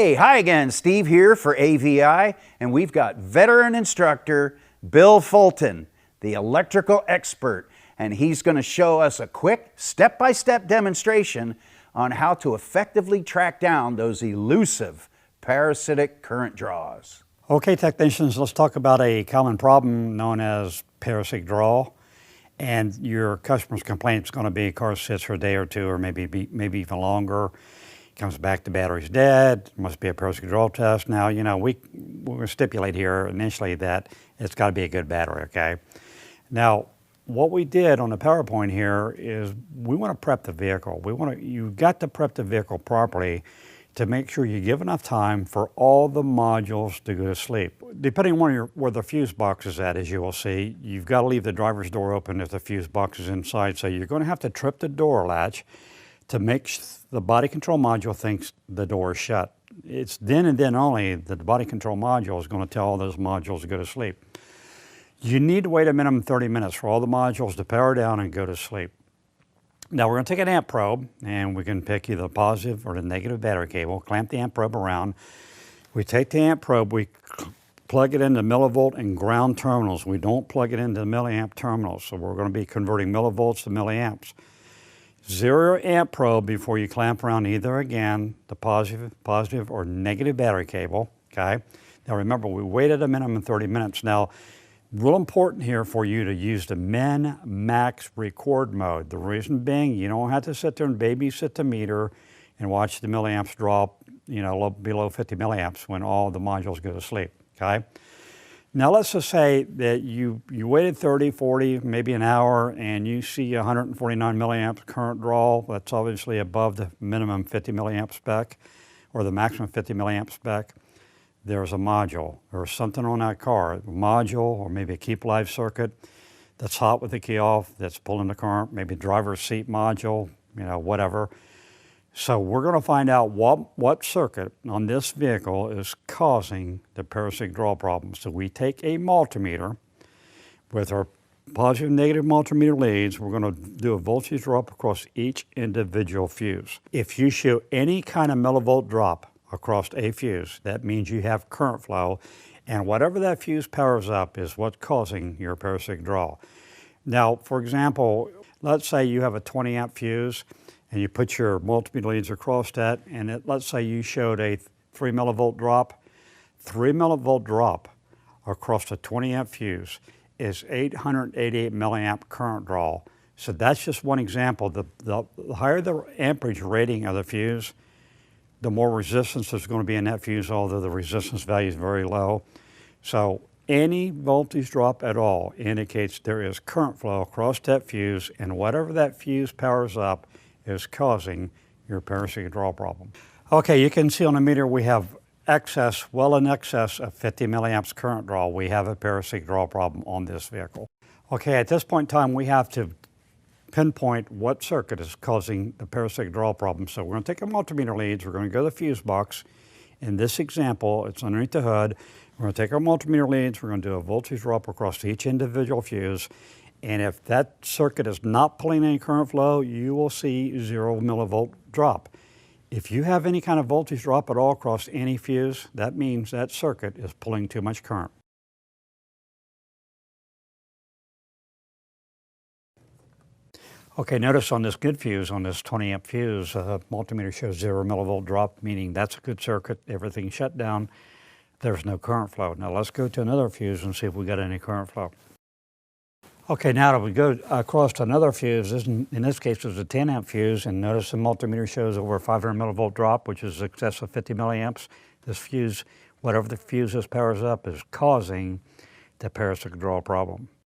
Hey, hi again, Steve here for AVI, and we've got veteran instructor Bill Fulton, the electrical expert, and he's going to show us a quick step-by-step demonstration on how to effectively track down those elusive parasitic current draws. Okay, technicians, let's talk about a common problem known as parasitic draw. And your customer's complaint is going to be car sits for a day or two, or maybe even longer. Comes back, the battery's dead. Must be a parasitic draw test. Now, you know, we're going to stipulate here initially that it's got to be a good battery. Okay. Now, what we did on the PowerPoint here is we want to prep the vehicle. You've got to prep the vehicle properly to make sure you give enough time for all the modules to go to sleep. Depending on where the fuse box is at, as you will see, you've got to leave the driver's door open if the fuse box is inside. So you're going to have to trip the door latch to make the body control module thinks the door is shut. It's then and then only that the body control module is going to tell all those modules to go to sleep. You need to wait a minimum 30 minutes for all the modules to power down and go to sleep. Now we're going to take an amp probe, and we can pick either the positive or the negative battery cable, clamp the amp probe around. We take the amp probe, we plug it into millivolt and ground terminals. We don't plug it into the milliamp terminals, so we're going to be converting millivolts to milliamps. Zero amp probe before you clamp around either, again, the positive or negative battery cable, okay? Now remember, we waited a minimum of 30 minutes. Now, real important here for you to use the min max record mode. The reason being, you don't have to sit there and babysit the meter and watch the milliamps drop, you know, below 50 milliamps when all the modules go to sleep, okay? Now let's just say that you waited 30, 40, maybe an hour, and you see 149 milliamps current draw. That's obviously above the minimum 50 milliamp spec or the maximum 50 milliamp spec. There's a module or something on that car, a module or maybe a keep live circuit that's hot with the key off, that's pulling the current, maybe driver's seat module, you know, whatever. So we're going to find out what circuit on this vehicle is causing the parasitic draw problem. So we take a multimeter with our positive and negative multimeter leads. We're going to do a voltage drop across each individual fuse. If you show any kind of millivolt drop across a fuse, that means you have current flow, and whatever that fuse powers up is what's causing your parasitic draw. Now, for example, let's say you have a 20 amp fuse and you put your multimeter leads across that, and let's say you showed a 3 millivolt drop. 3 millivolt drop across a 20 amp fuse is 888 milliamp current draw. So that's just one example. The higher the amperage rating of the fuse, the more resistance there's going to be in that fuse, although the resistance value is very low. So any voltage drop at all indicates there is current flow across that fuse, and whatever that fuse powers up is causing your parasitic draw problem. Okay, you can see on the meter we have excess, well in excess of 50 milliamps current draw. We have a parasitic draw problem on this vehicle. Okay, at this point in time, we have to pinpoint what circuit is causing the parasitic draw problem. So we're going to take our multimeter leads, we're going to go to the fuse box. In this example, it's underneath the hood. We're going to take our multimeter leads, we're going to do a voltage drop across each individual fuse. And if that circuit is not pulling any current flow, you will see 0 millivolt drop. If you have any kind of voltage drop at all across any fuse, that means that circuit is pulling too much current. Okay, notice on this good fuse, on this 20 amp fuse, multimeter shows 0 millivolt drop, meaning that's a good circuit, everything's shut down, there's no current flow. Now let's go to another fuse and see if we got any current flow. Okay, now that we go across to another fuse, in this case it was a 10 amp fuse, and notice the multimeter shows over 500 millivolt drop, which is excess of 50 milliamps. This fuse, whatever the fuse powers up, is causing the parasitic draw problem.